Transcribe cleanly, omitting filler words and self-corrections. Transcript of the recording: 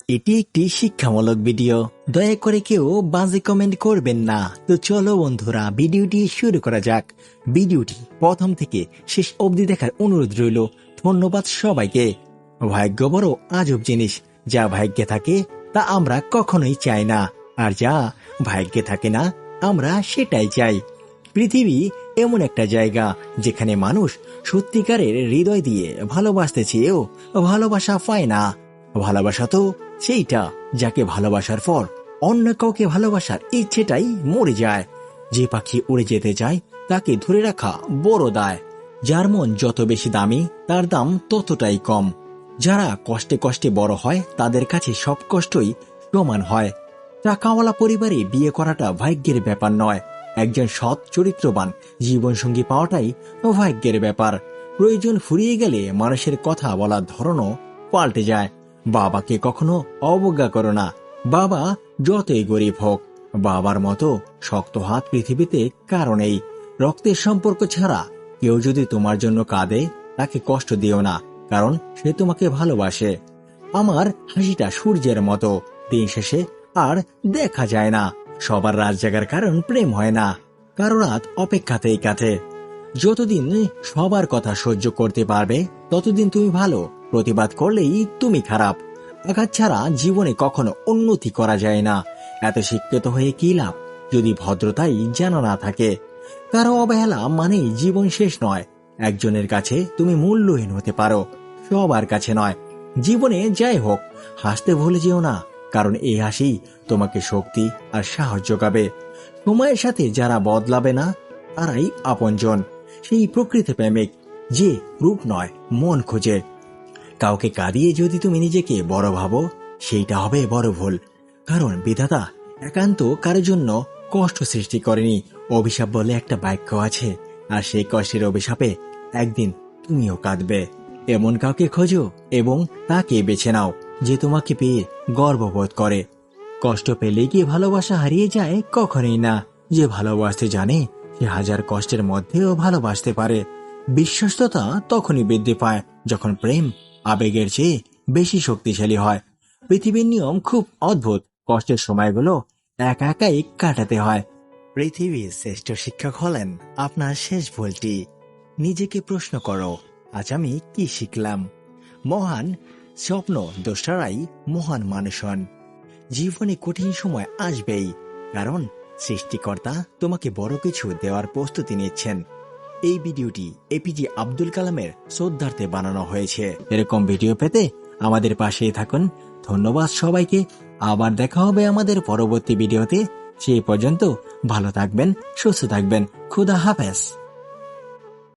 এটি একটি শিক্ষামূলক ভিডিও, দয়া করে কেউ বাজে কমেন্ট করবেন না। তো চলো বন্ধুরা, ভিডিওটি শুরু করা যাক। ভিডিওটি প্রথম থেকে শেষ অবধি দেখার অনুরোধ রইল। ধন্যবাদ সবাইকে। ভাগ্য বড় আজব জিনিস, যা ভাগ্যে থাকে তা আমরা কখনোই চাই না, আর যা ভাগ্যে থাকে না আমরা সেটাই চাই। পৃথিবী এমন একটা জায়গা যেখানে মানুষ সত্যিকারের হৃদয় দিয়ে ভালোবাসতে চেয়েও ভালোবাসা পায় না। ভালোবাসা তো সেইটা যাকে ভালোবাসার পর অন্য কাউকে ভালোবাসার ইচ্ছেটাই মরে যায়। যে পাখি উড়ে যেতে চায় তাকে ধরে রাখা বড় দায়। যার মন যত বেশি দামি তার দাম ততটাই কম। যারা কষ্টে কষ্টে বড় হয় তাদের কাছে সব কষ্টই সমান হয়। টাকাওয়ালা পরিবারে বিয়ে করাটা ভাগ্যের ব্যাপার নয়, একজন সৎ চরিত্রবান জীবনসঙ্গী পাওয়াটাই ভাগ্যের ব্যাপার। প্রয়োজন ফুরিয়ে গেলে মানুষের কথা বলার ধরনও পাল্টে যায়। বাবাকে কখনো অবজ্ঞা করো না, বাবা যতই গরিব হোক। বাবার মতো শক্ত হাত পৃথিবীতে কারো নেই। রক্তের সম্পর্ক ছাড়া কেউ যদি তোমার জন্য কাঁদে তাকে কষ্ট দিও না, কারণ সে তোমাকে ভালোবাসে। আমার হাসিটা সূর্যের মতো, দিন শেষে আর দেখা যায় না। সবার রাত জাগার কারণ প্রেম হয় না, কারো রাত অপেক্ষাতেই কাটে। যতদিন সবার কথা সহ্য করতে পারবে ততদিন তুমি ভালো, প্রতিবাদ করলেই তুমি খারাপ। আঘাত ছাড়া জীবনে কখনো উন্নতি করা যায় না। এত শিক্ষিত হয়ে কি লাভ যদি ভদ্রতাই জানা না থাকে। কারো অবহেলা মানেই জীবন শেষ নয়। একজনের কাছে তুমি মূল্যহীন হতে পারো, সবার কাছে নয়। জীবনে যাই হোক, হাসতে ভুলে যেও না, কারণ এই হাসি তোমাকে শক্তি আর সাহস যোগাবে। সময়ের সাথে যারা বদলাবে না তারাই আপনজন। সেই প্রকৃত প্রেমিক যে রূপ নয় মন খোঁজে। কাউকে কাঁদিয়ে যদি তুমি নিজেকে বড় ভাবো সেইটা হবে বড় ভুল, কারণ বিধাতা একান্ত কারো জন্য কষ্ট সৃষ্টি করেনি। অভিশাপ বলে একটা বাক্য আছে, আর সেই কষ্টের অভিশাপে একদিন তুমিও কাঁদবে। এমন কাউকে খোঁজো এবং তাকে বেছে নাও যে তোমাকে পেয়ে গর্ববোধ করে। কষ্ট পেলে গিয়ে ভালোবাসা হারিয়ে যায় কখনোই না। যে ভালোবাসতে জানে সে হাজার কষ্টের মধ্যেও ভালোবাসতে পারে। বিশ্বস্ততা তখনই বৃদ্ধি পায় যখন প্রেম আবেগের চেয়ে বেশি শক্তিশালী হয়। পৃথিবীর নিয়ম খুব অদ্ভুত, কষ্টের সময়গুলো একা একাই কাটাতে হয়। পৃথিবীর শ্রেষ্ঠ শিক্ষক হলেন আপনার শেষ ভুলটি। নিজেকে প্রশ্ন করো, আজ আমি কি শিখলাম? মহান স্বপ্ন দ্রষ্টারাই মহান মানুষ হন। জীবনে কঠিন সময় আসবেই, কারণ সৃষ্টিকর্তা তোমাকে বড় কিছু দেওয়ার প্রস্তুতি নিচ্ছেন। এই ভিডিওটি এপিজে আব্দুল কালামের শ্রদ্ধার্থে বানানো হয়েছে। এরকম ভিডিও পেতে আমাদের পাশেই থাকুন। ধন্যবাদ সবাইকে। আবার দেখা হবে আমাদের পরবর্তী ভিডিওতে। সেই পর্যন্ত ভালো থাকবেন, সুস্থ থাকবেন। খুদা হাফেজ।